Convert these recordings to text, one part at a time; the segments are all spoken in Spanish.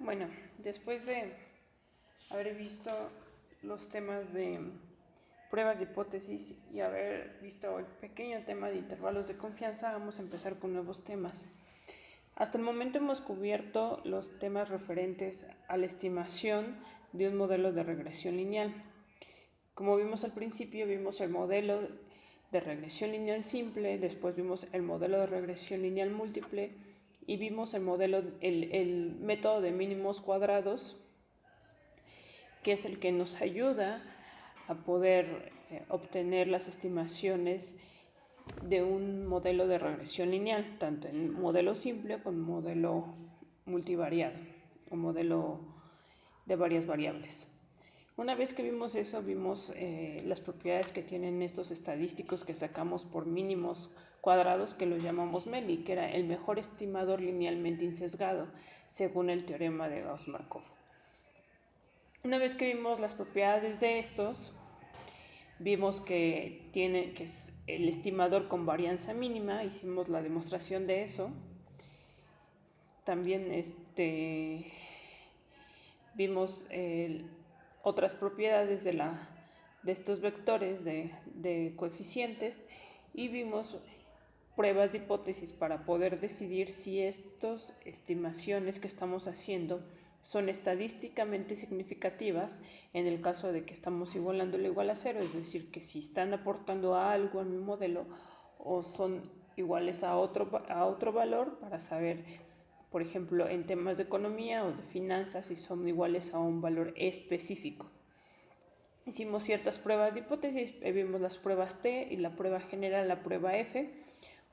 Bueno, después de haber visto los temas de pruebas de hipótesis y haber visto el pequeño tema de intervalos de confianza, vamos a empezar con nuevos temas. Hasta el momento hemos cubierto los temas referentes a la estimación de un modelo de regresión lineal. Como vimos al principio, vimos el modelo de regresión lineal simple, después vimos el modelo de regresión lineal múltiple y vimos el método de mínimos cuadrados, que es el que nos ayuda a poder obtener las estimaciones de un modelo de regresión lineal, tanto en modelo simple como modelo multivariado o modelo de varias variables. Una vez que vimos eso, vimos las propiedades que tienen estos estadísticos que sacamos por mínimos cuadrados, que los llamamos MELI, que era el mejor estimador linealmente insesgado, según el teorema de Gauss-Markov. Una vez que vimos las propiedades de estos, vimos que es el estimador con varianza mínima, hicimos la demostración de eso. También vimos otras propiedades de estos vectores de coeficientes y vimos pruebas de hipótesis para poder decidir si estas estimaciones que estamos haciendo son estadísticamente significativas en el caso de que estamos igualándolo igual a cero, es decir, que si están aportando algo a mi modelo o son iguales a otro valor, para saber, por ejemplo, en temas de economía o de finanzas, si son iguales a un valor específico. Hicimos ciertas pruebas de hipótesis, vimos las pruebas T y la prueba general, la prueba F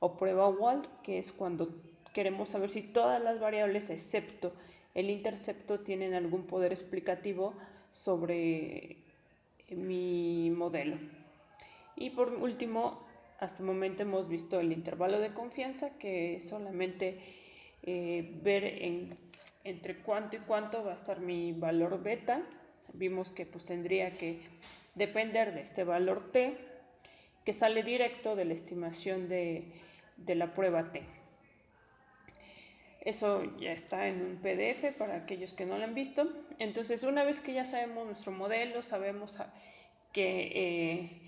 o prueba Wald, que es cuando queremos saber si todas las variables excepto el intercepto tienen algún poder explicativo sobre mi modelo. Y por último, hasta el momento hemos visto el intervalo de confianza, que es solamente ver entre cuánto y cuánto va a estar mi valor beta. Vimos que pues tendría que depender de este valor t, que sale directo de la estimación de la prueba t. Eso ya está en un PDF para aquellos que no lo han visto. Entonces, una vez que ya sabemos nuestro modelo, sabemos que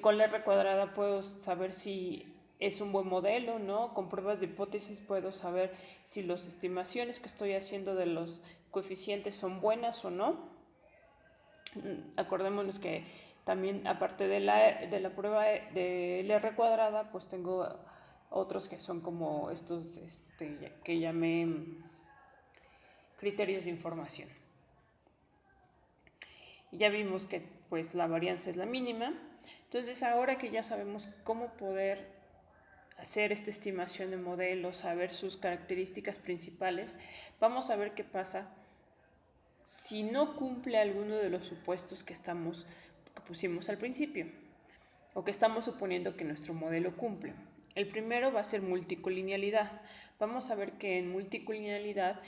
con la R cuadrada puedo saber si es un buen modelo, ¿no? Con pruebas de hipótesis puedo saber si las estimaciones que estoy haciendo de los coeficientes son buenas o no. Acordémonos que también, aparte de la prueba de la R cuadrada, pues tengo otros que son como estos que llamé criterios de información. Ya vimos que pues la varianza es la mínima. Entonces, ahora que ya sabemos cómo poder hacer esta estimación de modelos, saber sus características principales, vamos a ver qué pasa si no cumple alguno de los supuestos que pusimos al principio o que estamos suponiendo que nuestro modelo cumple. El primero va a ser multicolinealidad. Vamos a ver que en multicolinealidad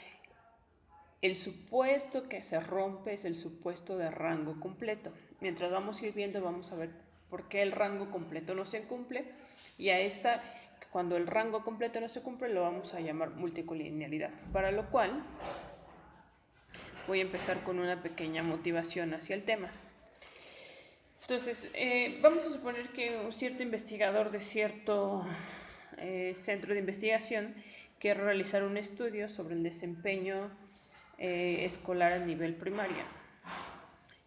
el supuesto que se rompe es el supuesto de rango completo. Mientras vamos a ir viendo, vamos a ver por qué el rango completo no se cumple, y a esta, cuando el rango completo no se cumple, lo vamos a llamar multicolinealidad. Para lo cual voy a empezar con una pequeña motivación hacia el tema. Entonces, vamos a suponer que un cierto investigador de cierto centro de investigación quiere realizar un estudio sobre el desempeño escolar a nivel primaria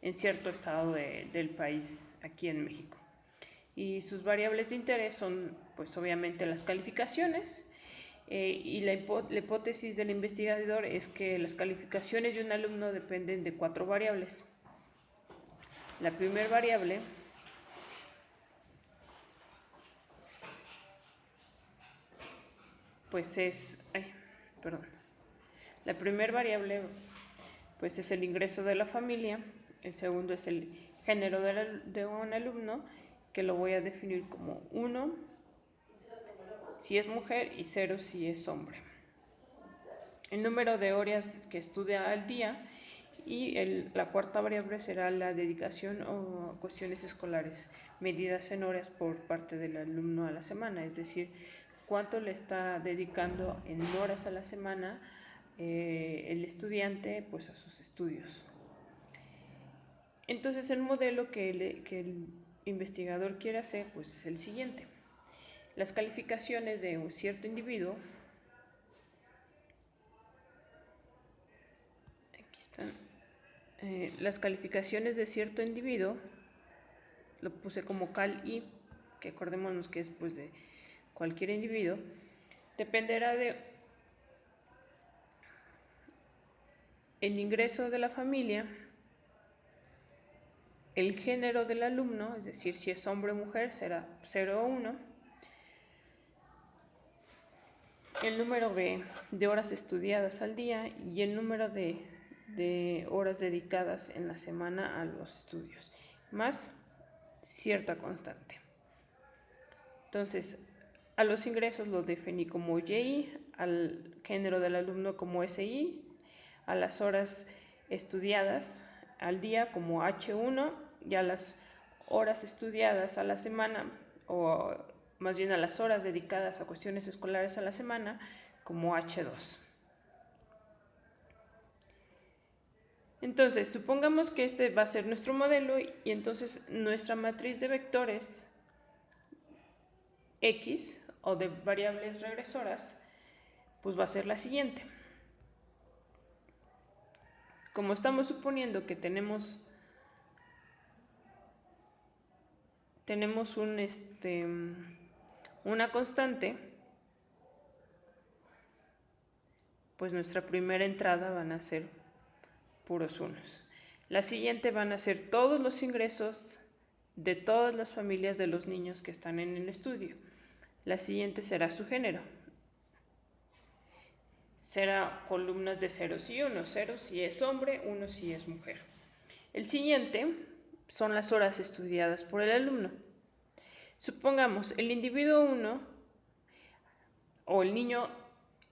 en cierto estado del país, aquí en México. Y sus variables de interés son, pues obviamente, las calificaciones, y la hipótesis del investigador es que las calificaciones de un alumno dependen de 4 variables. La primera variable pues es, la primera variable pues es el ingreso de la familia. El segundo es el género de un alumno, que lo voy a definir como 1 si es mujer y 0 si es hombre. El número de horas que estudia al día, y la cuarta variable será la dedicación o cuestiones escolares medidas en horas por parte del alumno a la semana, es decir, cuánto le está dedicando en horas a la semana el estudiante pues a sus estudios. Entonces el modelo que el investigador quiere hacer pues es el siguiente. Las calificaciones de un cierto individuo, aquí están, las calificaciones de cierto individuo, lo puse como cal-i, que acordémonos que es pues de cualquier individuo, dependerá de el ingreso de la familia, el género del alumno, es decir, si es hombre o mujer será 0 o 1, el número de horas estudiadas al día y el número de horas dedicadas en la semana a los estudios, más cierta constante. Entonces, a los ingresos los definí como YI, al género del alumno como SI, a las horas estudiadas al día como H1 y a las horas estudiadas a la semana, o más bien a las horas dedicadas a cuestiones escolares a la semana, como H2. Entonces, supongamos que este va a ser nuestro modelo y entonces nuestra matriz de vectores X o de variables regresoras, pues va a ser la siguiente. Como estamos suponiendo que tenemos una constante, pues nuestra primera entrada van a ser puros unos. La siguiente van a ser todos los ingresos de todas las familias de los niños que están en el estudio. La siguiente será su género. Será columnas de ceros y unos, 0 si es hombre, 1 si es mujer. El siguiente son las horas estudiadas por el alumno. Supongamos el individuo 1 o el niño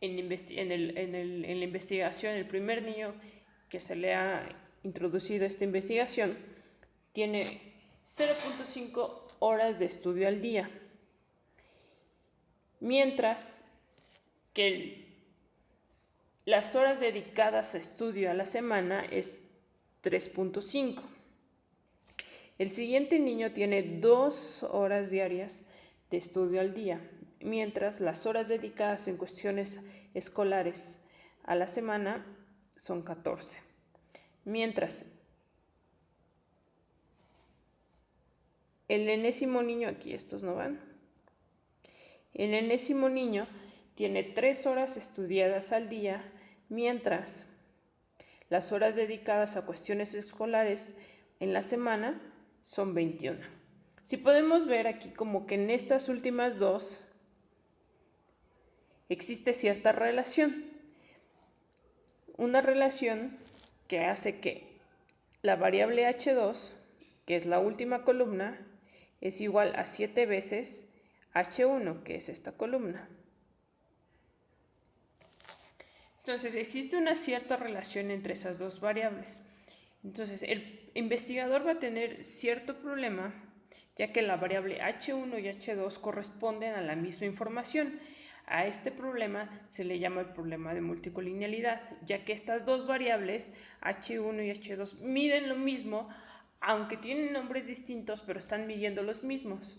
en la investigación, el primer niño que se le ha introducido esta investigación, tiene 0.5 horas de estudio al día, mientras que las horas dedicadas a estudio a la semana es 3.5. El siguiente niño tiene 2 horas diarias de estudio al día, mientras las horas dedicadas en cuestiones escolares a la semana son 14. Mientras el enésimo niño, aquí estos no van, el enésimo niño tiene 3 horas estudiadas al día, mientras las horas dedicadas a cuestiones escolares en la semana son 21. Si podemos ver aquí como que en estas últimas dos existe cierta relación. Una relación que hace que la variable H2, que es la última columna, es igual a 7 veces H1, que es esta columna. Entonces, existe una cierta relación entre esas dos variables. Entonces, el investigador va a tener cierto problema, ya que la variable H1 y H2 corresponden a la misma información. A este problema se le llama el problema de multicolinealidad, ya que estas dos variables, H1 y H2, miden lo mismo, aunque tienen nombres distintos, pero están midiendo los mismos.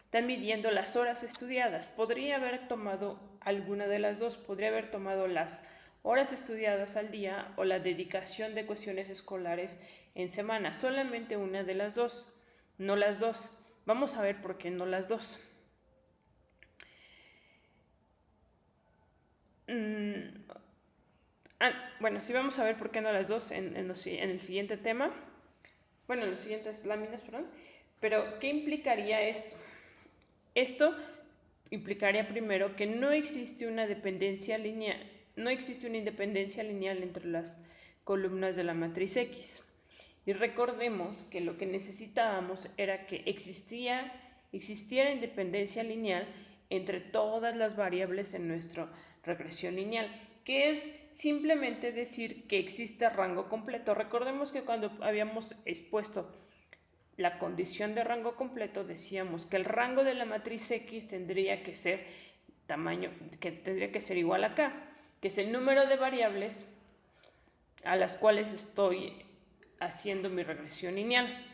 Están midiendo las horas estudiadas. Podría haber tomado alguna de las dos, podría haber tomado las horas estudiadas al día o la dedicación de cuestiones escolares en semana. Solamente una de las dos, no las dos. Vamos a ver por qué no las dos. Bueno, sí vamos a ver por qué no las dos en el siguiente tema. Bueno, en las siguientes láminas, perdón. Pero, ¿qué implicaría esto? Esto implicaría primero que no existe una dependencia lineal, no existe una independencia lineal entre las columnas de la matriz X. Y recordemos que lo que necesitábamos era que existiera independencia lineal entre todas las variables en nuestra regresión lineal, que es simplemente decir que existe rango completo. Recordemos que cuando habíamos expuesto la condición de rango completo decíamos que el rango de la matriz X tendría que ser igual a K. que es el número de variables a las cuales estoy haciendo mi regresión lineal.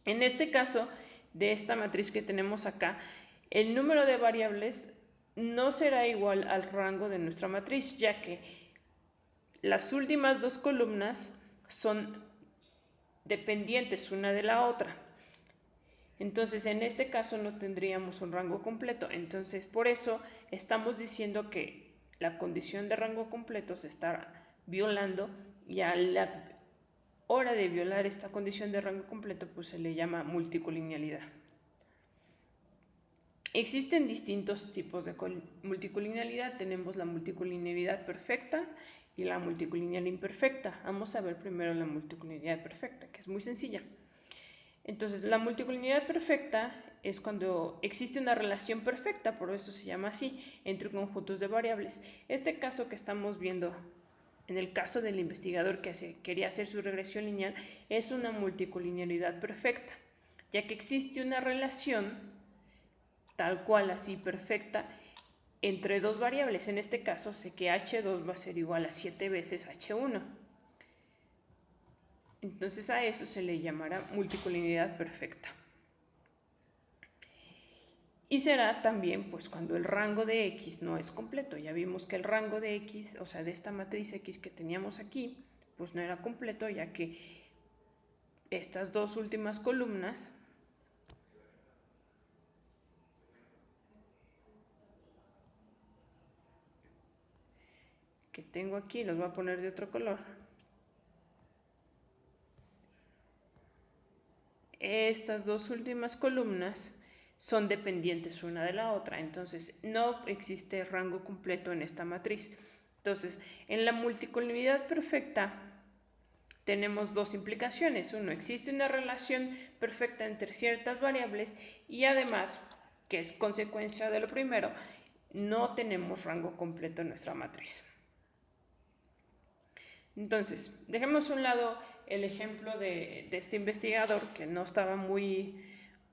En este caso, de esta matriz que tenemos acá, el número de variables no será igual al rango de nuestra matriz, ya que las últimas dos columnas son dependientes una de la otra. Entonces, en este caso no tendríamos un rango completo. Entonces, por eso estamos diciendo que la condición de rango completo se está violando, y a la hora de violar esta condición de rango completo, pues se le llama multicolinialidad. Existen distintos tipos de multicolinialidad. Tenemos la multicolinialidad perfecta y la multicolinial imperfecta. Vamos a ver primero la multicolinialidad perfecta, que es muy sencilla. Entonces, la multicolinialidad perfecta es cuando existe una relación perfecta, por eso se llama así, entre conjuntos de variables. Este caso que estamos viendo, en el caso del investigador que quería hacer su regresión lineal, es una multicolinialidad perfecta, ya que existe una relación tal cual, así perfecta, entre dos variables. En este caso, sé que h2 va a ser igual a 7 veces h1. Entonces a eso se le llamará multicolinialidad perfecta. Y será también pues cuando el rango de x no es completo. Ya vimos que el rango de x, o sea, de esta matriz x que teníamos aquí, pues no era completo, ya que estas dos últimas columnas que tengo aquí, los voy a poner de otro color. Estas dos últimas columnas son dependientes una de la otra, entonces no existe rango completo en esta matriz. Entonces, en la multicolinialidad perfecta tenemos dos implicaciones. Uno, existe una relación perfecta entre ciertas variables, y además, que es consecuencia de lo primero, no tenemos rango completo en nuestra matriz. Entonces, dejemos a un lado el ejemplo de este investigador que no estaba muy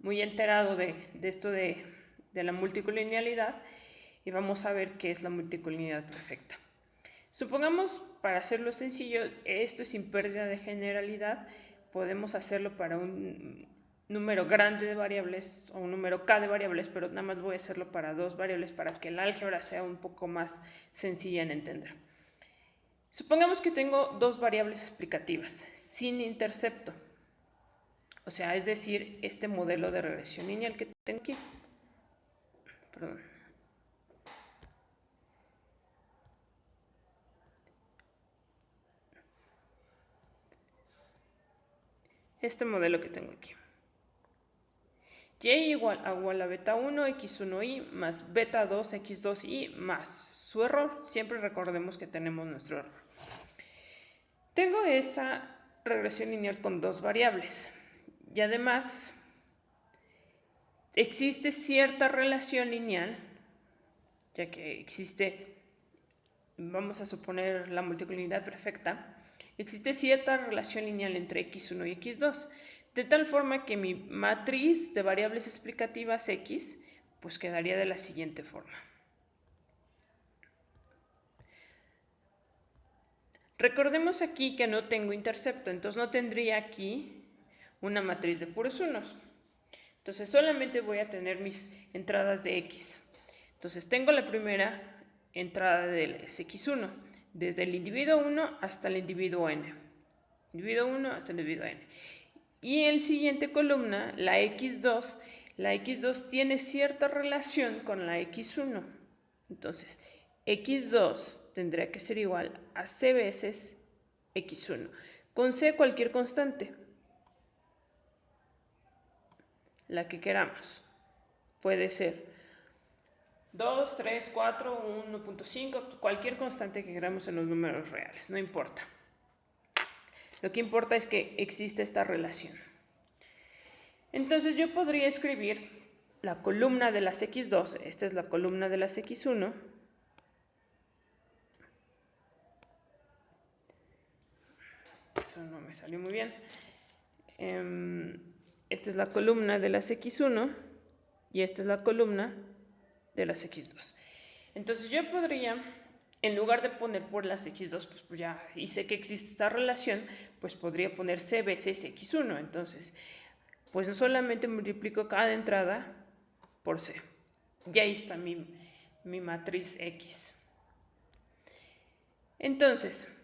enterado de esto de la multicolinialidad, y vamos a ver qué es la multicolinialidad perfecta. Supongamos, para hacerlo sencillo, esto sin pérdida de generalidad, podemos hacerlo para un número grande de variables o un número k de variables, pero nada más voy a hacerlo para dos variables para que el álgebra sea un poco más sencilla en entender. Supongamos que tengo dos variables explicativas sin intercepto, o sea, es decir, este modelo de regresión lineal que tengo aquí. Perdón. Este modelo que tengo aquí. Y igual a beta 1 x1y más beta 2 x2y más su error. Siempre recordemos que tenemos nuestro error. Tengo esa regresión lineal con dos variables, y además existe cierta relación lineal, ya que existe, vamos a suponer la multicolinialidad perfecta, existe cierta relación lineal entre x1 y x2, de tal forma que mi matriz de variables explicativas x pues quedaría de la siguiente forma. Recordemos aquí que no tengo intercepto, entonces no tendría aquí una matriz de puros unos. Entonces solamente voy a tener mis entradas de x. Entonces tengo la primera entrada del x1, desde el individuo 1 hasta el individuo n. Individuo 1 hasta el individuo n. Y en la siguiente columna, la x2 tiene cierta relación con la x1. Entonces, x2 tendría que ser igual a c veces x1. Con c cualquier constante, la que queramos. Puede ser 2, 3, 4, 1.5, cualquier constante que queramos en los números reales, no importa. Lo que importa es que existe esta relación. Entonces yo podría escribir la columna de las x2, esta es la columna de las x1, eso no me salió muy bien. Esta es la columna de las x1 y esta es la columna de las x2. Entonces yo podría en lugar de poner por las x2, pues ya y sé que existe esta relación, pues podría poner c veces x1. Entonces, pues no solamente multiplico cada entrada por c. Y ahí está mi matriz X. Entonces,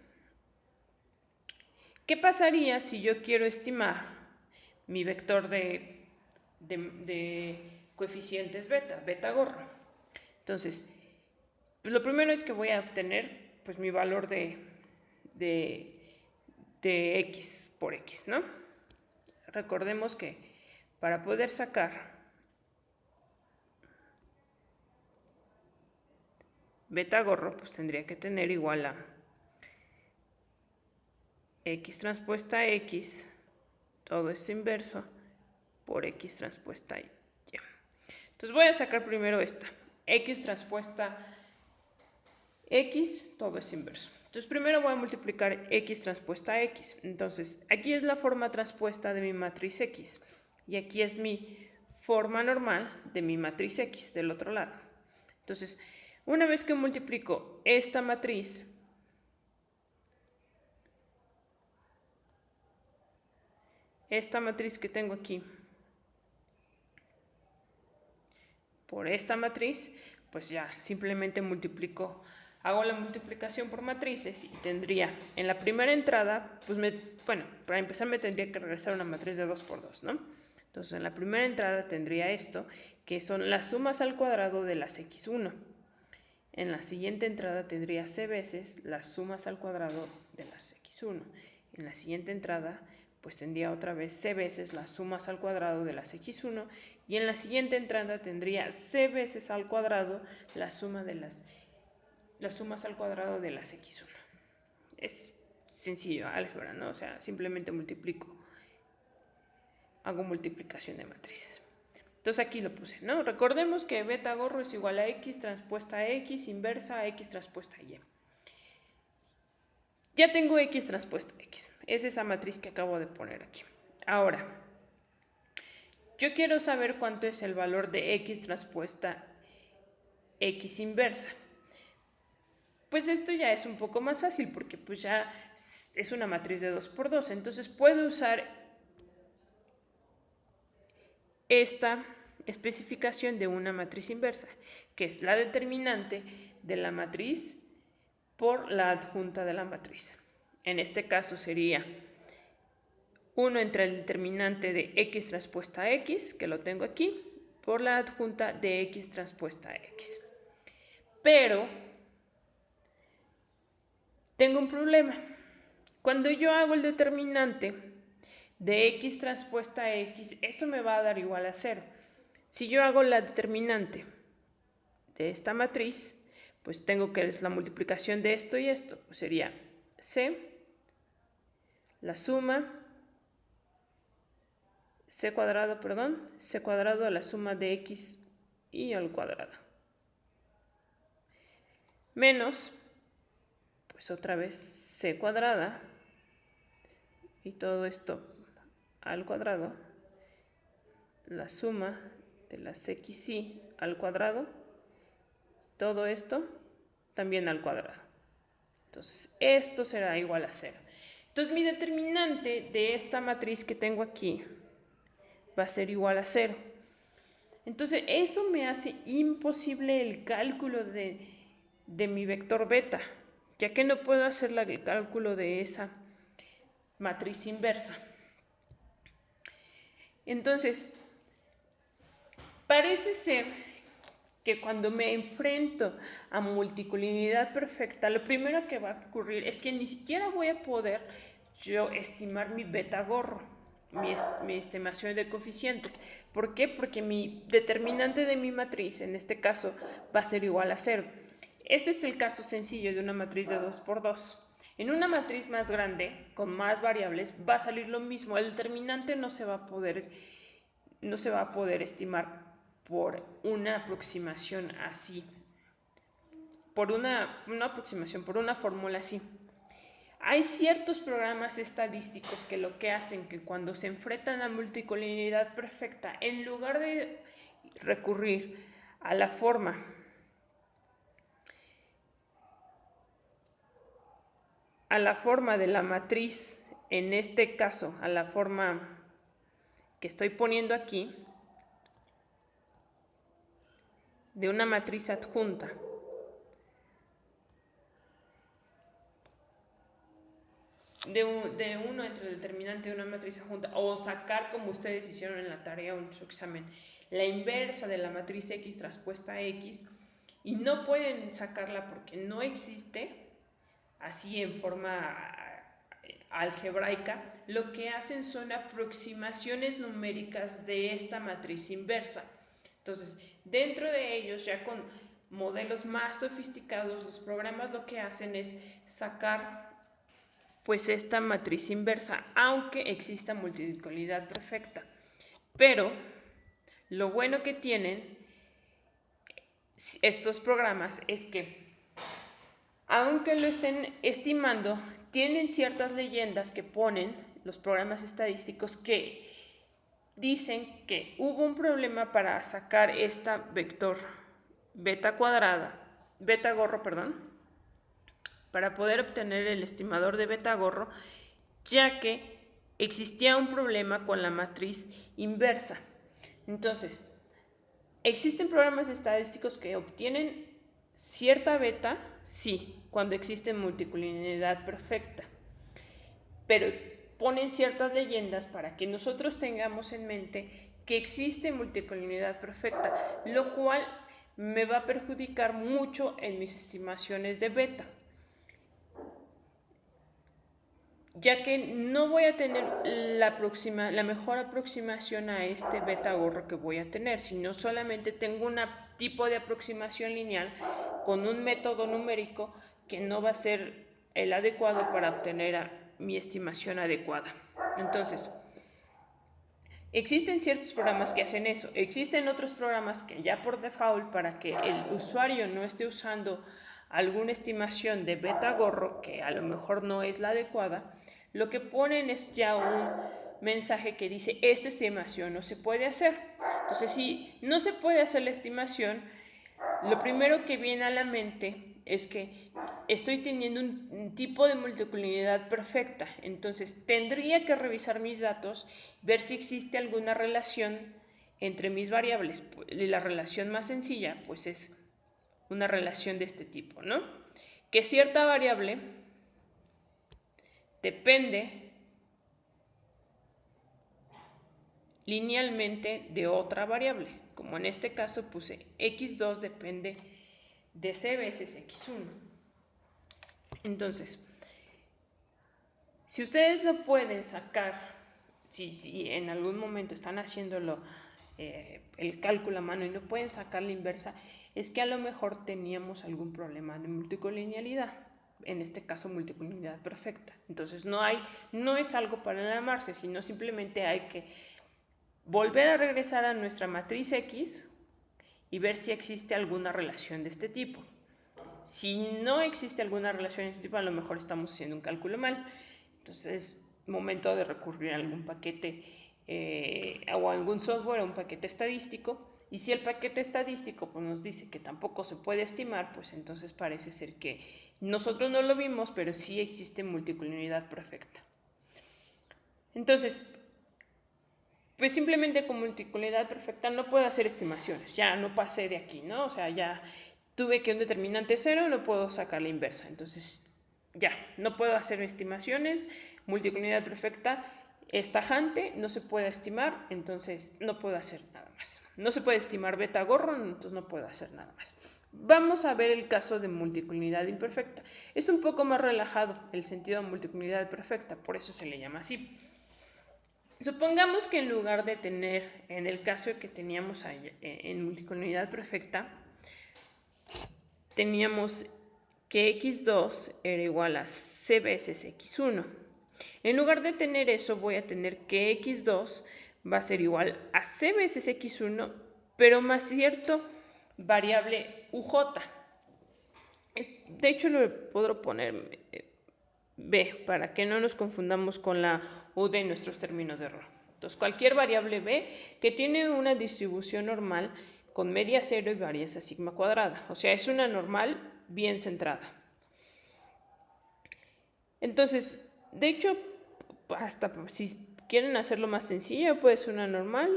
¿qué pasaría si yo quiero estimar mi vector de coeficientes beta gorro? Entonces, pues lo primero es que voy a obtener pues mi valor de x por x, ¿no? Recordemos que para poder sacar beta gorro, pues tendría que tener igual a x transpuesta x, todo esto inverso, por x transpuesta y. Entonces voy a sacar primero esta, x transpuesta x, todo es inverso. Entonces primero voy a multiplicar x transpuesta x. Entonces aquí es la forma transpuesta de mi matriz x y aquí es mi forma normal de mi matriz x del otro lado. Entonces, una vez que multiplico esta matriz que tengo aquí por esta matriz, pues ya simplemente multiplico, hago la multiplicación por matrices y tendría en la primera entrada, pues bueno, para empezar me tendría que regresar una matriz de 2 por 2, ¿no? Entonces en la primera entrada tendría esto, que son las sumas al cuadrado de las x1. En la siguiente entrada tendría c veces las sumas al cuadrado de las x1. En la siguiente entrada pues tendría otra vez c veces las sumas al cuadrado de las x1 y en la siguiente entrada tendría c veces al cuadrado la suma de las sumas al cuadrado de las x1. Es sencillo, álgebra, ¿no? O sea, simplemente multiplico, hago multiplicación de matrices. Entonces aquí lo puse, ¿no? Recordemos que beta gorro es igual a x transpuesta a x inversa a x transpuesta a y. Ya tengo x transpuesta a x. Es esa matriz que acabo de poner aquí. Ahora, yo quiero saber cuánto es el valor de x transpuesta x inversa. Pues esto ya es un poco más fácil porque pues ya es una matriz de 2 por 2. Entonces puedo usar esta especificación de una matriz inversa, que es la determinante de la matriz por la adjunta de la matriz. En este caso sería 1 entre el determinante de x transpuesta a x, que lo tengo aquí, por la adjunta de x transpuesta a x. Pero tengo un problema. Cuando yo hago el determinante de x transpuesta a x, eso me va a dar igual a 0. Si yo hago la determinante de esta matriz, pues tengo que es la multiplicación de esto y esto, pues sería c, la suma, c cuadrado a la suma de x y al cuadrado, menos, pues otra vez c cuadrada, y todo esto al cuadrado, la suma de las xy al cuadrado, todo esto también al cuadrado. Entonces, esto será igual a 0. Entonces, mi determinante de esta matriz que tengo aquí va a ser igual a 0. Entonces, eso me hace imposible el cálculo de mi vector beta, ya que no puedo hacer el cálculo de esa matriz inversa. Entonces, parece ser que cuando me enfrento a multicolinialidad perfecta, lo primero que va a ocurrir es que ni siquiera voy a poder yo estimar mi beta gorro, mi estimación de coeficientes. ¿Por qué? Porque mi determinante de mi matriz, en este caso, va a ser igual a 0. Este es el caso sencillo de una matriz de 2 por 2. En una matriz más grande, con más variables, va a salir lo mismo. El determinante no se va a poder estimar por una aproximación así, por una fórmula así. Hay ciertos programas estadísticos que lo que hacen que cuando se enfrentan a multicolinialidad perfecta, en lugar de recurrir a la forma a la forma de la matriz, en este caso, a la forma que estoy poniendo aquí, de una matriz adjunta. De uno entre el determinante de una matriz adjunta, o sacar, como ustedes hicieron en la tarea o en su examen, la inversa de la matriz X traspuesta a X, y no pueden sacarla porque no existe, así en forma algebraica, lo que hacen son aproximaciones numéricas de esta matriz inversa. Entonces, dentro de ellos, ya con modelos más sofisticados, los programas lo que hacen es sacar pues esta matriz inversa, aunque exista multidimensionalidad perfecta. Pero lo bueno que tienen estos programas es que, aunque lo estén estimando, tienen ciertas leyendas que ponen los programas estadísticos que dicen que hubo un problema para sacar esta vector beta gorro, para poder obtener el estimador de beta gorro, ya que existía un problema con la matriz inversa. Entonces, ¿existen programas estadísticos que obtienen cierta beta? Sí, cuando existe multicolinialidad perfecta. Pero ponen ciertas leyendas para que nosotros tengamos en mente que existe multicolinialidad perfecta, lo cual me va a perjudicar mucho en mis estimaciones de beta, ya que no voy a tener la mejor aproximación a este beta gorro que voy a tener, sino solamente tengo un tipo de aproximación lineal con un método numérico que no va a ser el adecuado para obtener mi estimación adecuada. Entonces, existen ciertos programas que hacen eso. Existen otros programas que ya por default, para que el usuario no esté usando alguna estimación de beta gorro que a lo mejor no es la adecuada, lo que ponen es ya un mensaje que dice: esta estimación no se puede hacer. Entonces, si no se puede hacer la estimación, lo primero que viene a la mente es que estoy teniendo un tipo de multicolinialidad perfecta. Entonces tendría que revisar mis datos, ver si existe alguna relación entre mis variables. La relación más sencilla pues es una relación de este tipo, ¿no? Que cierta variable depende linealmente de otra variable. Como en este caso puse x2 depende de c veces x1. Entonces, si ustedes no pueden sacar, si en algún momento están haciéndolo el cálculo a mano y no pueden sacar la inversa, es que a lo mejor teníamos algún problema de multicolinialidad, en este caso multicolinialidad perfecta. Entonces no es algo para alarmarse, sino simplemente hay que volver a regresar a nuestra matriz X y ver si existe alguna relación de este tipo. Si no existe alguna relación de este tipo, a lo mejor estamos haciendo un cálculo mal. Entonces es momento de recurrir a algún paquete o a algún software, a un paquete estadístico. Y si el paquete estadístico pues, nos dice que tampoco se puede estimar, pues entonces parece ser que nosotros no lo vimos, pero sí existe multicolinialidad perfecta. Entonces, pues simplemente con multicolinialidad perfecta no puedo hacer estimaciones, ya no pasé de aquí, ¿no? O sea, ya tuve que un determinante 0, no puedo sacar la inversa. Entonces, ya, no puedo hacer estimaciones. Multicolinialidad perfecta es tajante, no se puede estimar, entonces no puedo hacer nada más. No se puede estimar beta gorro, entonces no puedo hacer nada más. Vamos a ver el caso de multicolinialidad imperfecta. Es un poco más relajado el sentido de multicolinialidad perfecta, por eso se le llama así. Supongamos que en lugar de tener, en el caso que teníamos en multicolinialidad perfecta, teníamos que x2 era igual a c veces x1. En lugar de tener eso, voy a tener que x2 va a ser igual a c veces x1, pero más cierto variable uj. De hecho, lo puedo poner b, para que no nos confundamos con la u de nuestros términos de error. Entonces, cualquier variable b que tiene una distribución normal con media cero y varianza sigma cuadrada. O sea, es una normal bien centrada. Entonces, de hecho, hasta si quieren hacerlo más sencillo, puede ser una normal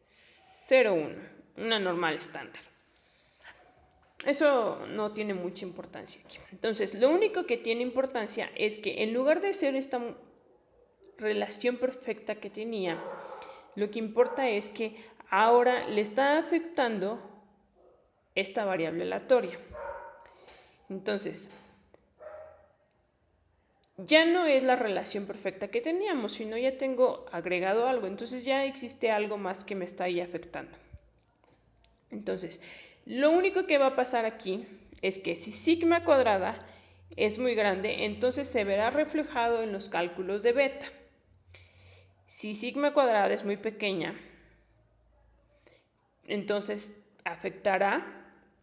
0,1, una normal estándar. Eso no tiene mucha importancia aquí. Entonces, lo único que tiene importancia es que en lugar de ser esta relación perfecta que tenía, lo que importa es que ahora le está afectando esta variable aleatoria. Entonces, ya no es la relación perfecta que teníamos, sino ya tengo agregado algo. Entonces ya existe algo más que me está ahí afectando. Entonces, lo único que va a pasar aquí es que si sigma cuadrada es muy grande, entonces se verá reflejado en los cálculos de beta. Si sigma cuadrada es muy pequeña, entonces afectará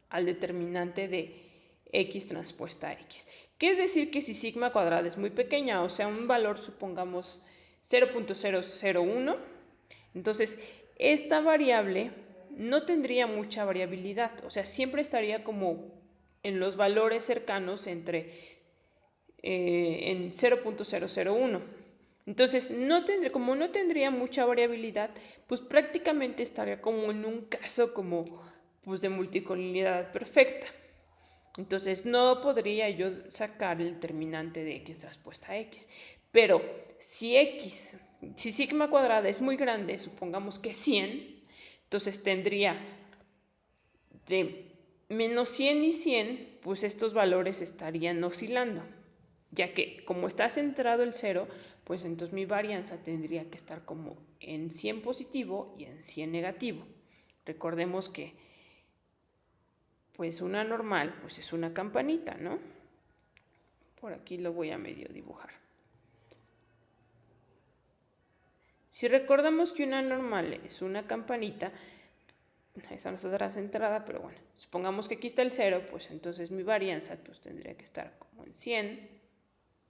al determinante de x transpuesta x. ¿Qué es decir? Que si sigma cuadrada es muy pequeña, o sea, un valor, supongamos 0.001, entonces esta variable no tendría mucha variabilidad, o sea, siempre estaría como en los valores cercanos en 0.001. Entonces, como no tendría mucha variabilidad, pues prácticamente estaría como en un caso como pues, de multicolinialidad perfecta. Entonces, no podría yo sacar el determinante de x transpuesta a x. Pero si sigma cuadrada es muy grande, supongamos que 100, entonces tendría de menos 100 y 100, pues estos valores estarían oscilando, ya que como está centrado el 0, pues entonces mi varianza tendría que estar como en 100 positivo y en 100 negativo. Recordemos que pues una normal pues es una campanita, ¿no? Por aquí lo voy a medio dibujar. Si recordamos que una normal es una campanita, esa no estará centrada, pero bueno, supongamos que aquí está el 0, pues entonces mi varianza pues tendría que estar como en 100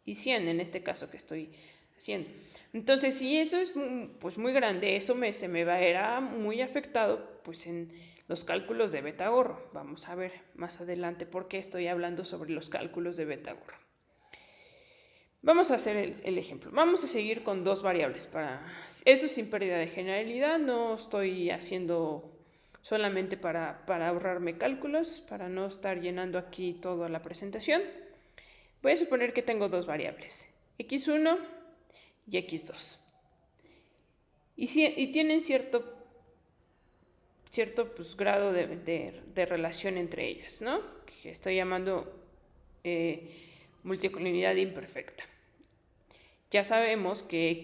y 100 en este caso que estoy haciendo. Entonces, si eso es pues muy grande, eso se me verá muy afectado pues en los cálculos de Beta-Gorro. Vamos a ver más adelante por qué estoy hablando sobre los cálculos de Beta-Gorro. Vamos a hacer el ejemplo. Vamos a seguir con dos variables. Eso sin pérdida de generalidad, no estoy haciendo solamente para ahorrarme cálculos, para no estar llenando aquí toda la presentación. Voy a suponer que tengo dos variables, x1 y x2. Y tienen cierto pues, grado de relación entre ellas, ¿no? Que estoy llamando multicolinialidad imperfecta. Ya sabemos que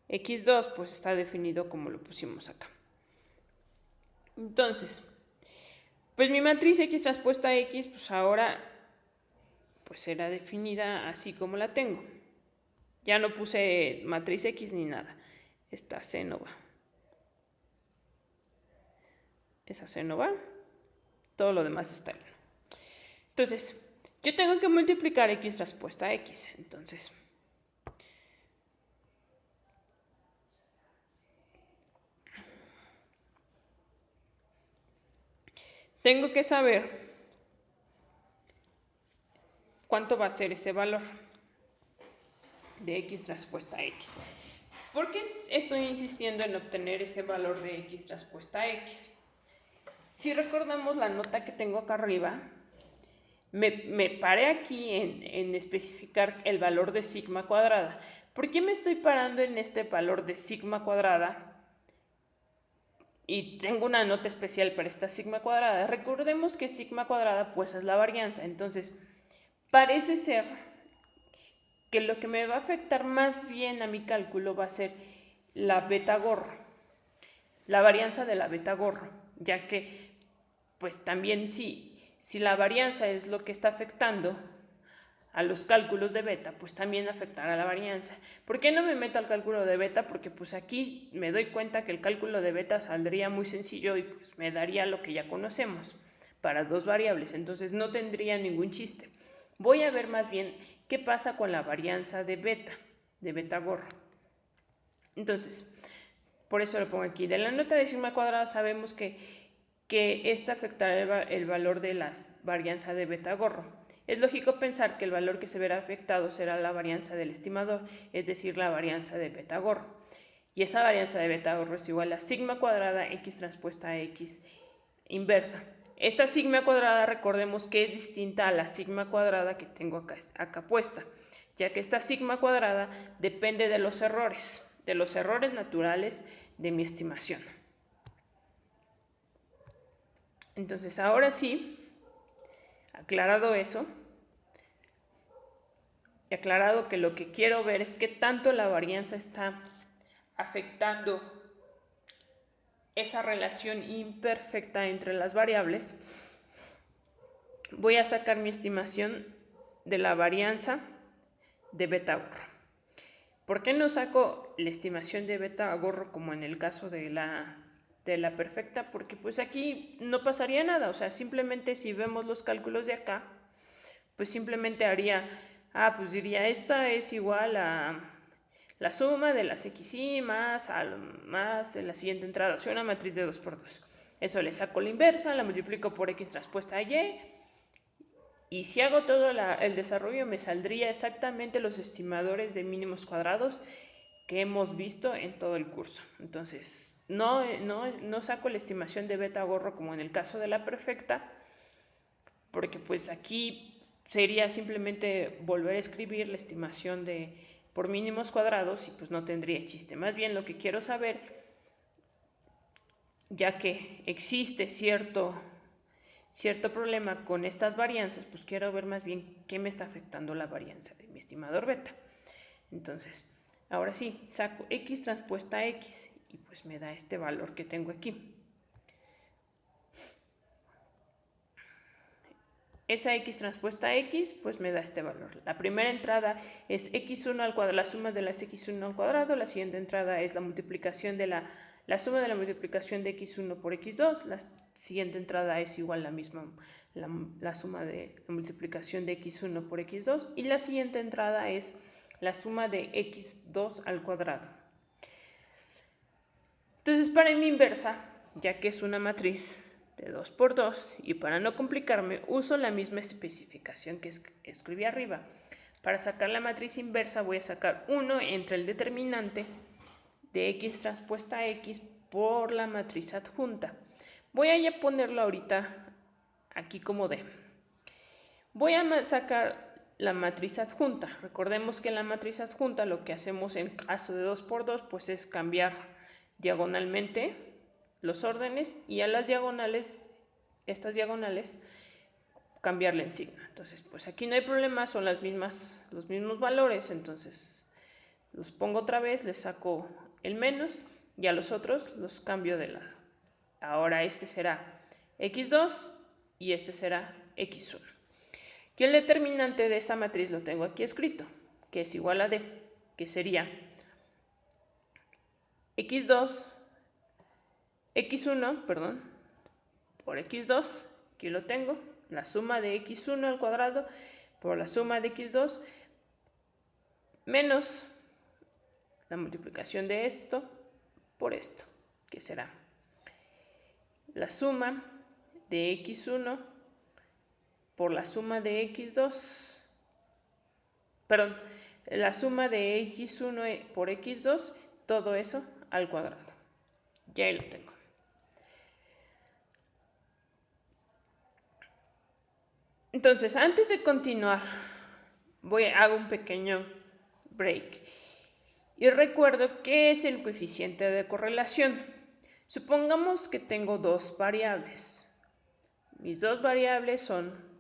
x2 pues está definido como lo pusimos acá. Entonces, pues mi matriz x transpuesta a x, pues ahora pues será definida así como la tengo. Ya no puse matriz x ni nada. Esta C no va. Esa C no va. Todo lo demás está bien. Entonces, yo tengo que multiplicar x transpuesta a x. Entonces, tengo que saber cuánto va a ser ese valor de x transpuesta a x. ¿Por qué estoy insistiendo en obtener ese valor de x transpuesta a x? Si recordamos la nota que tengo acá arriba, me paré aquí en especificar el valor de sigma cuadrada. ¿Por qué me estoy parando en este valor de sigma cuadrada? Y tengo una nota especial para esta sigma cuadrada. Recordemos que sigma cuadrada pues es la varianza. Entonces, parece ser que lo que me va a afectar más bien a mi cálculo va a ser la beta-gorro, la varianza de la beta-gorro, ya que pues también si la varianza es lo que está afectando a los cálculos de beta, pues también afectará a la varianza. ¿Por qué no me meto al cálculo de beta? Porque pues aquí me doy cuenta que el cálculo de beta saldría muy sencillo y pues me daría lo que ya conocemos para dos variables, entonces no tendría ningún chiste. Voy a ver más bien qué pasa con la varianza de beta-gorro. Entonces, por eso lo pongo aquí. De la nota de sigma cuadrada sabemos que esta afectará el valor de la varianza de beta-gorro. Es lógico pensar que el valor que se verá afectado será la varianza del estimador, es decir, la varianza de beta gorro. Y esa varianza de beta gorro es igual a sigma cuadrada x transpuesta a x inversa. Esta sigma cuadrada, recordemos que es distinta a la sigma cuadrada que tengo acá puesta, ya que esta sigma cuadrada depende de los errores naturales de mi estimación. Entonces, ahora sí, aclarado eso, y aclarado que lo que quiero ver es qué tanto la varianza está afectando esa relación imperfecta entre las variables, voy a sacar mi estimación de la varianza de beta gorro. ¿Por qué no saco la estimación de beta gorro como en el caso de la perfecta? Porque pues aquí no pasaría nada, o sea, simplemente si vemos los cálculos de acá, pues simplemente haría, pues diría, esta es igual a la suma de las xy más de la siguiente entrada, o sea, una matriz de 2×2. Eso le saco la inversa, la multiplico por x transpuesta a y, y si hago todo el desarrollo me saldría exactamente los estimadores de mínimos cuadrados que hemos visto en todo el curso. Entonces, no saco la estimación de beta gorro como en el caso de la perfecta, porque pues aquí sería simplemente volver a escribir la estimación por mínimos cuadrados y pues no tendría chiste. Más bien lo que quiero saber, ya que existe cierto problema con estas varianzas, pues quiero ver más bien qué me está afectando la varianza de mi estimador beta. Entonces, ahora sí, saco x transpuesta a x y pues me da este valor que tengo aquí. Esa x transpuesta a x, pues me da este valor. La primera entrada es x1 al cuadrado, la suma de las x1 al cuadrado. La siguiente entrada es la multiplicación de la suma de la multiplicación de x1 por x2. La siguiente entrada es igual la misma, la suma de la multiplicación de x1 por x2. Y la siguiente entrada es la suma de x2 al cuadrado. Entonces, para mi inversa, ya que es una matriz de 2×2 y para no complicarme uso la misma especificación que escribí arriba. Para sacar la matriz inversa voy a sacar 1 entre el determinante de x transpuesta a x por la matriz adjunta. Voy a ya ponerlo ahorita aquí como D. Voy a sacar la matriz adjunta. Recordemos que en la matriz adjunta lo que hacemos en caso de 2×2 pues es cambiar diagonalmente los órdenes y a las diagonales, estas diagonales, cambiarle en signo. Entonces, pues aquí no hay problema, son los mismos valores, entonces los pongo otra vez, les saco el menos y a los otros los cambio de lado. Ahora este será x2 y este será x1. Y el determinante de esa matriz lo tengo aquí escrito, que es igual a D, que sería x1 por x2, aquí lo tengo, la suma de x1 al cuadrado por la suma de x2 menos la multiplicación de esto por esto, que será la suma de x1 por la suma de x2, perdón, la suma de x1 por x2, todo eso al cuadrado. Ya ahí lo tengo. Entonces, antes de continuar, hago un pequeño break. Y recuerdo qué es el coeficiente de correlación. Supongamos que tengo dos variables. Mis dos variables son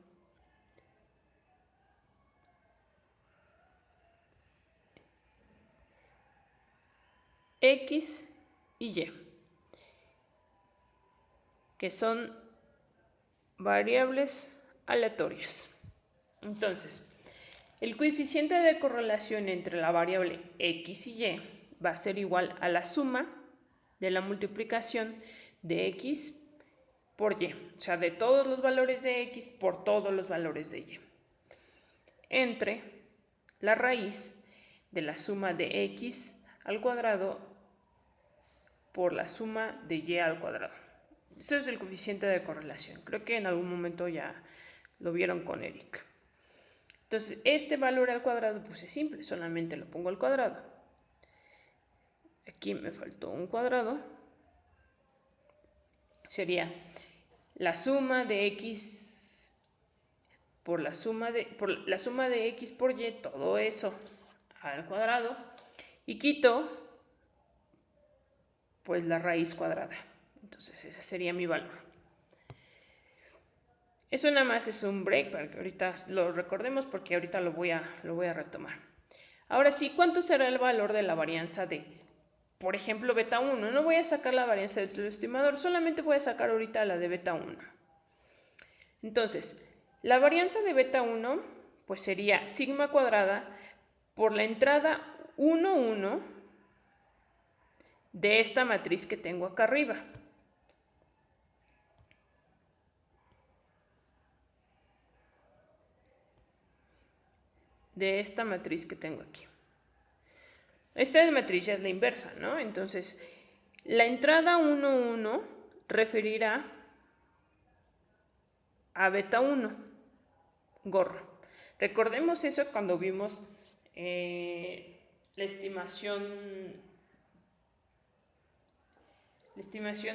x y y, que son variables aleatorias. Entonces, el coeficiente de correlación entre la variable x y y va a ser igual a la suma de la multiplicación de x por y, o sea, de todos los valores de x por todos los valores de y, entre la raíz de la suma de x al cuadrado por la suma de y al cuadrado. Eso es el coeficiente de correlación. Creo que en algún momento ya lo vieron con Eric. Entonces, este valor al cuadrado pues es simple, solamente lo pongo al cuadrado. Aquí me faltó un cuadrado. Sería la suma de x por la suma de x por y, todo eso al cuadrado, y quito pues la raíz cuadrada. Entonces ese sería mi valor. Eso nada más es un break para que ahorita lo recordemos, porque ahorita lo voy a retomar. Ahora sí, ¿cuánto será el valor de la varianza de, por ejemplo, beta 1? No voy a sacar la varianza del estimador, solamente voy a sacar ahorita la de beta 1. Entonces, la varianza de beta 1 pues sería sigma cuadrada por la entrada 1, 1 de esta matriz que tengo acá arriba. De esta matriz que tengo aquí. Esta matriz ya es la inversa, ¿no? Entonces, la entrada 1, 1 referirá a beta 1, gorro. Recordemos eso cuando vimos la estimación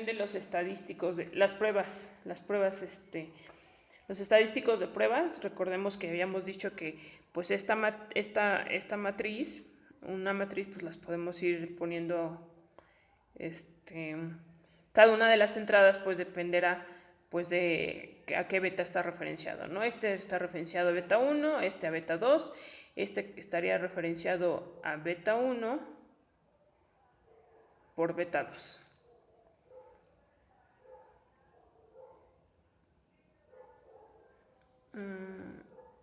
de los estadísticos, de las pruebas, los estadísticos de pruebas. Recordemos que habíamos dicho que pues esta matriz, una matriz, pues las podemos ir poniendo, cada una de las entradas pues dependerá pues de a qué beta está referenciado, ¿no? Este está referenciado a beta 1, este a beta 2, este estaría referenciado a beta 1 por beta 2.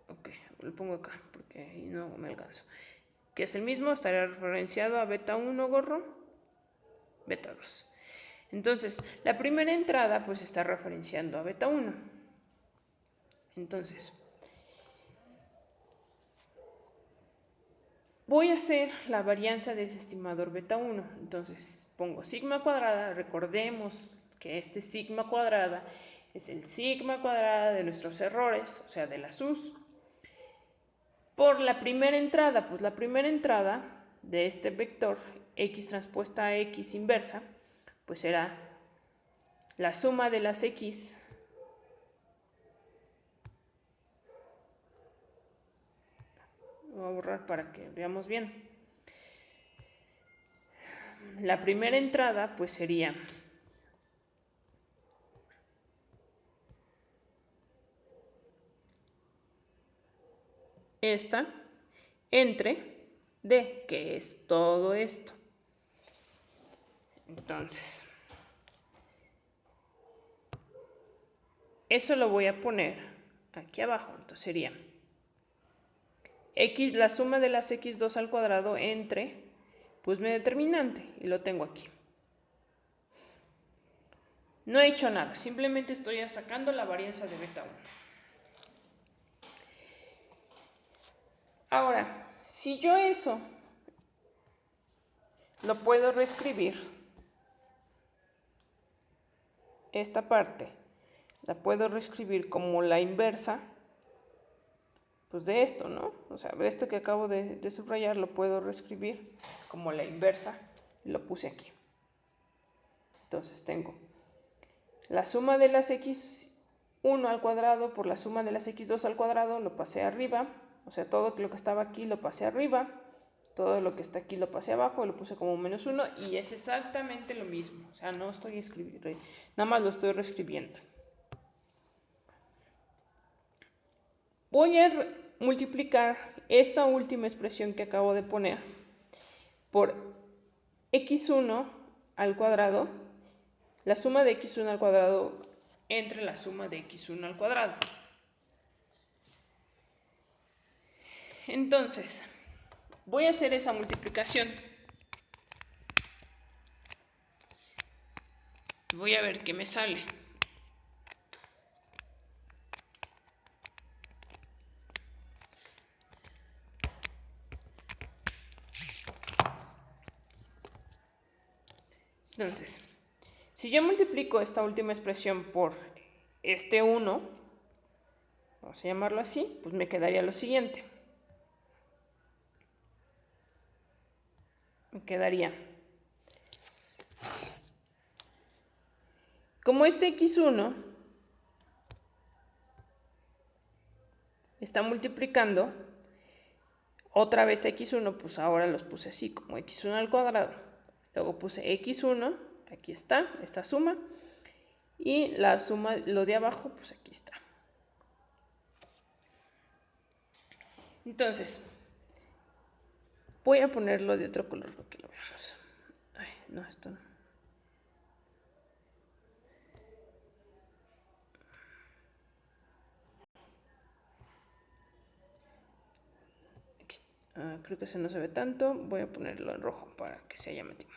Ok, lo pongo acá porque ahí no me alcanzo. Que es el mismo, estaría referenciado a beta 1 gorro, beta 2. Entonces, la primera entrada pues está referenciando a beta 1. Entonces, voy a hacer la varianza de ese estimador beta 1. Entonces, pongo sigma cuadrada. Recordemos que este sigma cuadrada es el sigma cuadrada de nuestros errores, o sea, de las U's, por la primera entrada. Pues la primera entrada de este vector x transpuesta a x inversa, pues será la suma de las x voy a borrar para que veamos bien. La primera entrada pues sería esta entre d, que es todo esto. Entonces, eso lo voy a poner aquí abajo. Entonces sería x, la suma de las x2 al cuadrado entre pues mi determinante, y lo tengo aquí. No he hecho nada, simplemente estoy sacando la varianza de beta 1. Ahora, si yo eso lo puedo reescribir, esta parte la puedo reescribir como la inversa pues de esto, ¿no? O sea, esto que acabo de subrayar lo puedo reescribir como la inversa, lo puse aquí. Entonces tengo la suma de las x1 al cuadrado por la suma de las x2 al cuadrado, lo pasé arriba, o sea, todo lo que estaba aquí lo pasé arriba, todo lo que está aquí lo pasé abajo y lo puse como menos 1, y es exactamente lo mismo. O sea, no estoy escribiendo, nada más lo estoy reescribiendo. Voy a multiplicar esta última expresión que acabo de poner por x1 al cuadrado, la suma de x1 al cuadrado entre la suma de x1 al cuadrado. Entonces, voy a hacer esa multiplicación. Voy a ver qué me sale. Entonces, si yo multiplico esta última expresión por este 1, vamos a llamarlo así, pues me quedaría lo siguiente. Me quedaría, como este x1 está multiplicando otra vez x1, pues ahora los puse así, como x1 al cuadrado. Luego puse x1, aquí está, esta suma. Y la suma, lo de abajo, pues aquí está. Entonces, voy a ponerlo de otro color para que lo veamos. Ay, no, esto no. Creo que ese no se ve tanto. Voy a ponerlo en rojo para que sea llamativo.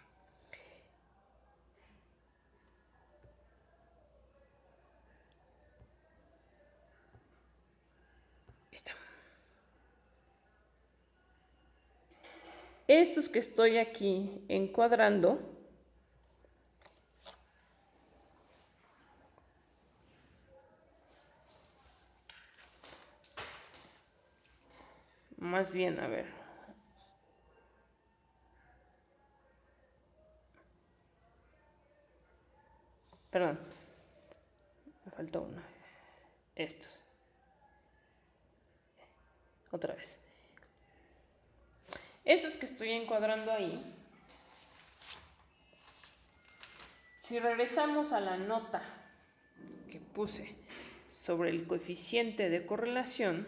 Está. Estos que estoy aquí encuadrando, más bien, a ver. Perdón, me faltó uno. Estos. Otra vez. Estos que estoy encuadrando ahí, si regresamos a la nota que puse sobre el coeficiente de correlación,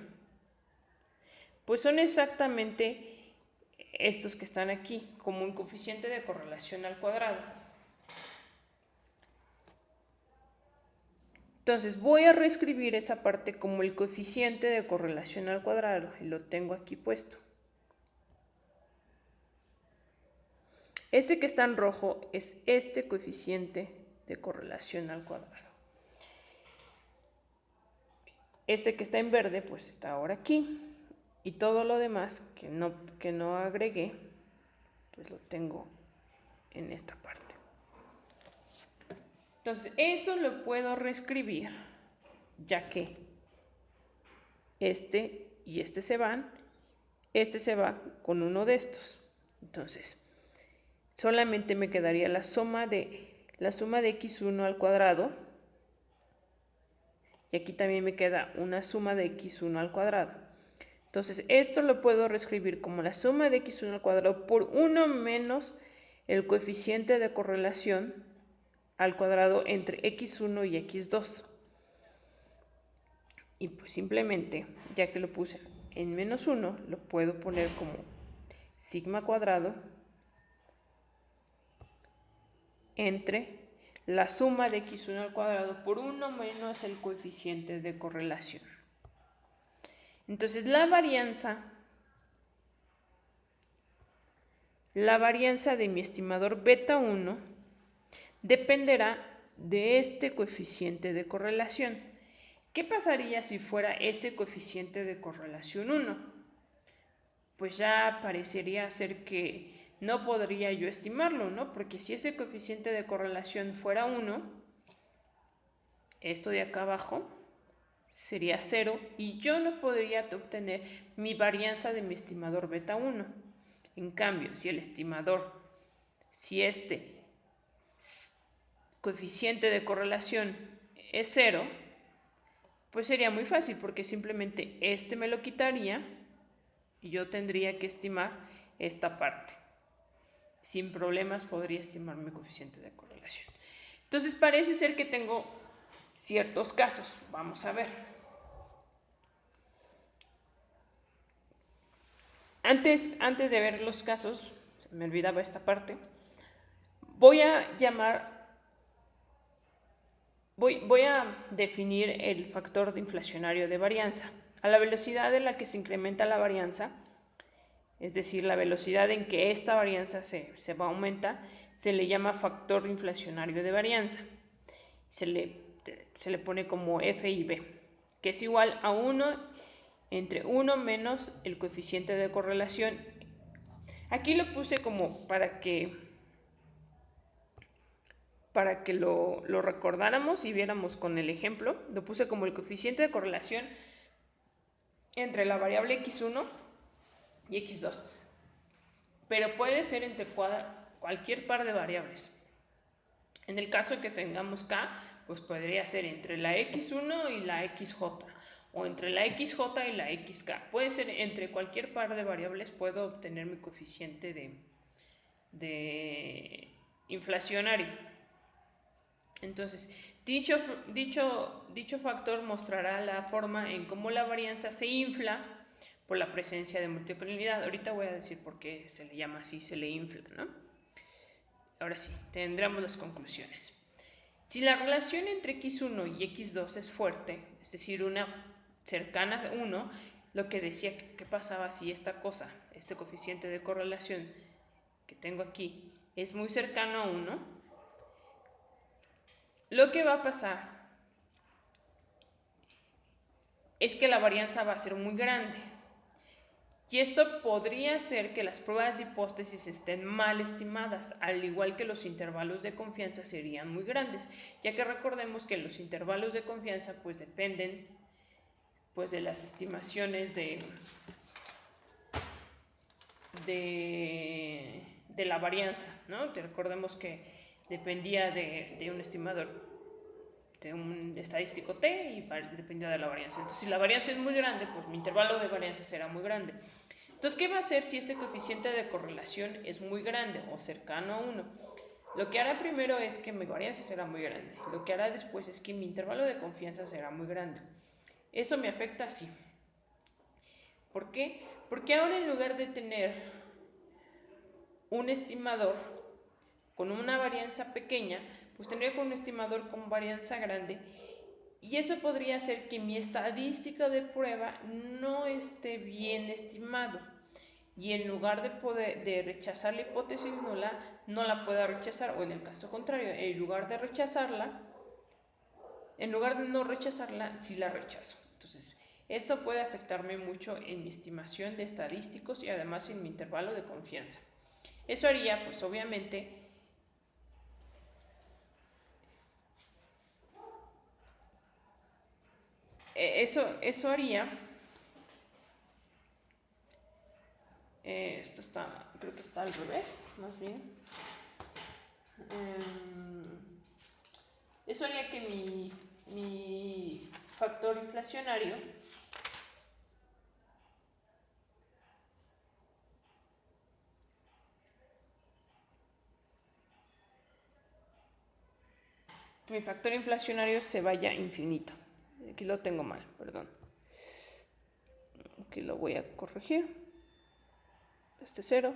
pues son exactamente estos que están aquí, como un coeficiente de correlación al cuadrado. Entonces voy a reescribir esa parte como el coeficiente de correlación al cuadrado y lo tengo aquí puesto. Este que está en rojo es este coeficiente de correlación al cuadrado. Este que está en verde pues está ahora aquí. Y todo lo demás que no agregué, pues lo tengo en esta parte. Entonces, eso lo puedo reescribir, ya que este y este se van, este se va con uno de estos. Entonces, solamente me quedaría la suma de x1 al cuadrado, y aquí también me queda una suma de x1 al cuadrado. Entonces, esto lo puedo reescribir como la suma de x1 al cuadrado por 1 menos el coeficiente de correlación al cuadrado entre x1 y x2. Y pues simplemente, ya que lo puse en menos 1, lo puedo poner como sigma cuadrado entre la suma de x1 al cuadrado por 1 menos el coeficiente de correlación. Entonces la varianza de mi estimador beta 1 dependerá de este coeficiente de correlación. ¿Qué pasaría si fuera ese coeficiente de correlación 1? Pues ya parecería ser que no podría yo estimarlo, ¿no? Porque si ese coeficiente de correlación fuera 1, esto de acá abajo sería 0 y yo no podría obtener mi varianza de mi estimador beta 1. En cambio, si este coeficiente de correlación es 0, pues sería muy fácil porque simplemente este me lo quitaría y yo tendría que estimar esta parte. Sin problemas podría estimar mi coeficiente de correlación. Entonces parece ser que tengo ciertos casos. Vamos a ver. Antes de ver los casos, me olvidaba esta parte, voy a definir el factor inflacionario de varianza. A la velocidad en la que se incrementa la varianza, es decir, la velocidad en que esta varianza se aumenta, se le llama factor inflacionario de varianza. Se le pone como FIB, que es igual a 1 entre 1 menos el coeficiente de correlación. Aquí lo puse como para que lo recordáramos y viéramos con el ejemplo. Lo puse como el coeficiente de correlación entre la variable x1 y x2, pero puede ser entre cualquier par de variables. En el caso de que tengamos k, pues podría ser entre la x1 y la xj, o entre la xj y la xk. Puede ser entre cualquier par de variables, puedo obtener mi coeficiente de inflacionario. Entonces, dicho factor mostrará la forma en cómo la varianza se infla por la presencia de multicolinialidad. Ahorita voy a decir por qué se le llama así, se le infla, ¿no? Ahora sí, tendremos las conclusiones. Si la relación entre x1 y x2 es fuerte, es decir, una cercana a 1, lo que decía que pasaba si esta cosa, este coeficiente de correlación que tengo aquí, es muy cercano a 1, lo que va a pasar es que la varianza va a ser muy grande. Y esto podría hacer que las pruebas de hipótesis estén mal estimadas, al igual que los intervalos de confianza serían muy grandes, ya que recordemos que los intervalos de confianza pues dependen pues de las estimaciones de la varianza, ¿no? Que recordemos que dependía de un estimador, de un estadístico T, y dependía de la varianza. Entonces, si la varianza es muy grande, pues mi intervalo de varianza será muy grande. Entonces, ¿qué va a hacer si este coeficiente de correlación es muy grande o cercano a 1? Lo que hará primero es que mi varianza será muy grande. Lo que hará después es que mi intervalo de confianza será muy grande. Eso me afecta así. ¿Por qué? Porque ahora, en lugar de tener un estimador con una varianza pequeña, pues tendría un estimador con varianza grande, y eso podría hacer que mi estadística de prueba no esté bien estimado, y en lugar de rechazar la hipótesis nula, no la pueda rechazar, o en el caso contrario, en lugar de no rechazarla, sí la rechazo. Entonces, esto puede afectarme mucho en mi estimación de estadísticos y además en mi intervalo de confianza. Eso haría, pues obviamente, eso haría, esto está, creo que está al revés, más bien. Eso haría que mi factor inflacionario se vaya infinito. Aquí lo tengo mal, perdón. Aquí lo voy a corregir. Este 0.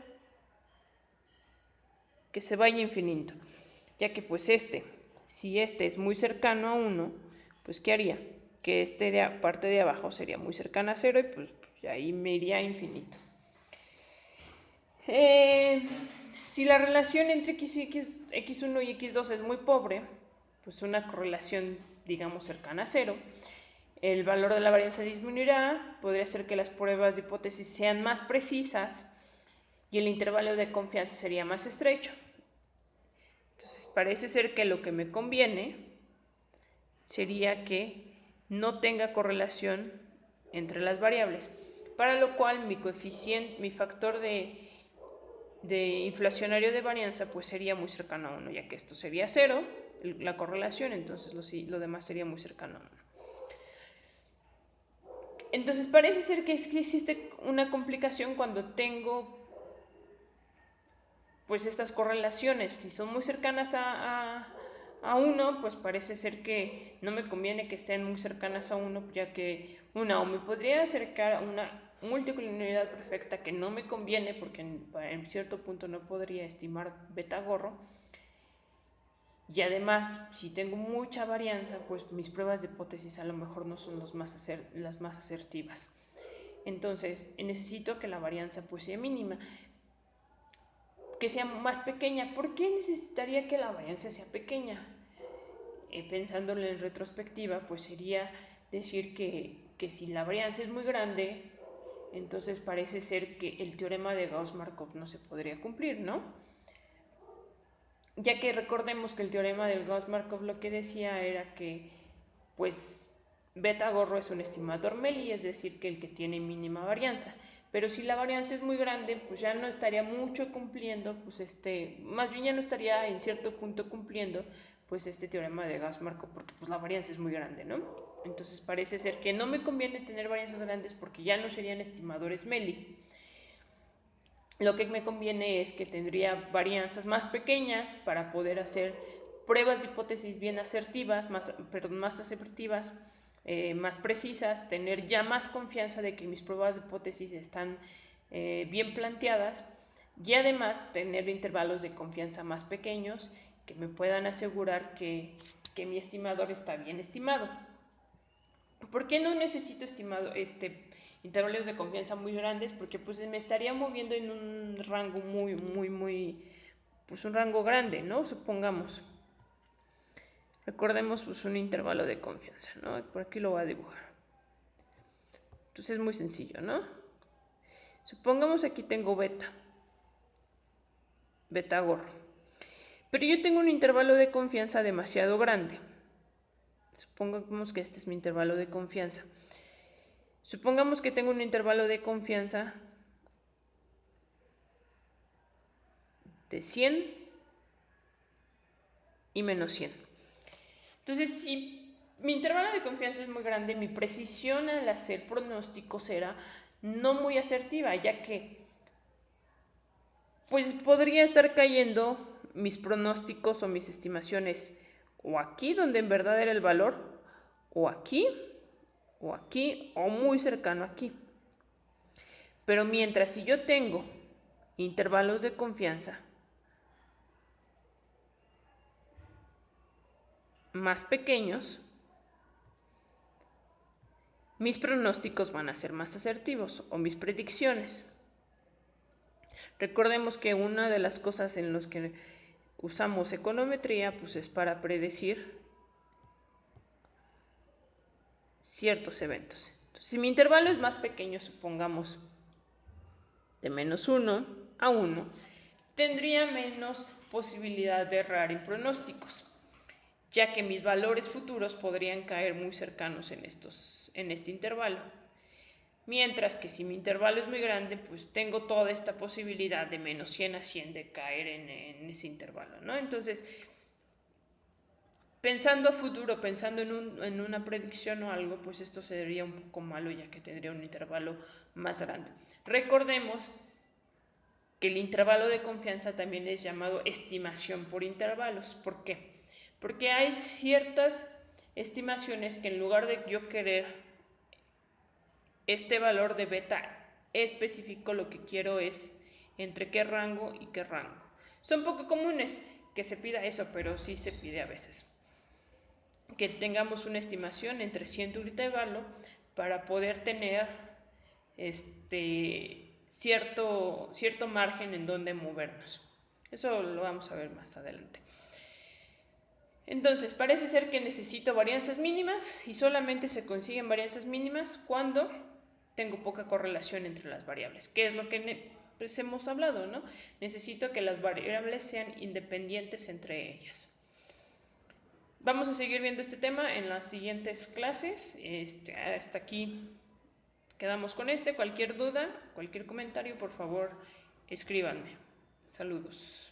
Que se vaya infinito. Ya que pues si este es muy cercano a 1, pues ¿qué haría? Que parte de abajo sería muy cercana a 0 y pues ahí me iría a infinito. Si la relación entre x1 y x2 es muy pobre, pues una correlación, digamos, cercana a 0, el valor de la varianza disminuirá, podría ser que las pruebas de hipótesis sean más precisas y el intervalo de confianza sería más estrecho. Entonces, parece ser que lo que me conviene sería que no tenga correlación entre las variables, para lo cual mi factor de inflacionario de varianza pues sería muy cercano a 1, ya que esto sería 0, la correlación, entonces lo demás sería muy cercano a 1. Entonces parece ser que existe una complicación cuando tengo pues estas correlaciones. Si son muy cercanas a 1, pues parece ser que no me conviene que sean muy cercanas a 1, ya que o me podría acercar a una multicolinialidad perfecta, que no me conviene porque en cierto punto no podría estimar beta gorro, y además si tengo mucha varianza, pues mis pruebas de hipótesis a lo mejor no son las más asertivas. Entonces necesito que la varianza pues sea mínima, que sea más pequeña. ¿Por qué necesitaría que la varianza sea pequeña? Pensándolo en retrospectiva, pues sería decir que si la varianza es muy grande, entonces parece ser que el teorema de Gauss-Markov no se podría cumplir, ¿no? Ya que recordemos que el teorema del Gauss-Markov lo que decía era que, pues, beta gorro es un estimador MELI, es decir, que el que tiene mínima varianza. Pero si la varianza es muy grande, pues ya no estaría mucho cumpliendo, pues más bien ya no estaría en cierto punto cumpliendo, pues este teorema de Gauss-Markov, porque pues la varianza es muy grande, ¿no? Entonces parece ser que no me conviene tener varianzas grandes porque ya no serían estimadores MELI. Lo que me conviene es que tendría varianzas más pequeñas para poder hacer pruebas de hipótesis bien asertivas, más asertivas, más precisas, tener ya más confianza de que mis pruebas de hipótesis están bien planteadas y además tener intervalos de confianza más pequeños que me puedan asegurar que mi estimador está bien estimado. ¿Por qué no necesito intervalos de confianza muy grandes? Porque pues me estaría moviendo en un rango pues un rango grande, ¿no? Supongamos. Recordemos pues un intervalo de confianza, ¿no? Por aquí lo voy a dibujar. Entonces es muy sencillo, ¿no? Supongamos aquí tengo beta gorro. Pero yo tengo un intervalo de confianza demasiado grande. Supongamos que este es mi intervalo de confianza. Supongamos que tengo un intervalo de confianza de 100 y menos 100. Entonces, si mi intervalo de confianza es muy grande, mi precisión al hacer pronósticos será no muy asertiva, ya que pues podría estar cayendo mis pronósticos o mis estimaciones o aquí donde en verdad era el valor, o aquí, o muy cercano aquí. Pero mientras si yo tengo intervalos de confianza más pequeños, mis pronósticos van a ser más asertivos o mis predicciones. Recordemos que una de las cosas en las que usamos econometría pues es para predecir ciertos eventos. Entonces, si mi intervalo es más pequeño, supongamos de menos 1 a 1, tendría menos posibilidad de errar en pronósticos, ya que mis valores futuros podrían caer muy cercanos en este intervalo. Mientras que si mi intervalo es muy grande, pues tengo toda esta posibilidad de menos 100 a 100 de caer en ese intervalo, ¿no? Entonces, pensando a futuro, pensando en una predicción o algo, pues esto sería un poco malo ya que tendría un intervalo más grande. Recordemos que el intervalo de confianza también es llamado estimación por intervalos. ¿Por qué? Porque hay ciertas estimaciones que en lugar de yo querer este valor de beta específico, lo que quiero es entre qué rango y qué rango. Son poco comunes que se pida eso, pero sí se pide a veces. Que tengamos una estimación entre 100 y un intervalo para poder tener cierto margen en donde movernos. Eso lo vamos a ver más adelante. Entonces, parece ser que necesito varianzas mínimas y solamente se consiguen varianzas mínimas cuando tengo poca correlación entre las variables, que es lo que pues hemos hablado, ¿no? Necesito que las variables sean independientes entre ellas. Vamos a seguir viendo este tema en las siguientes clases. Hasta aquí quedamos con Cualquier duda, cualquier comentario, por favor, escríbanme. Saludos.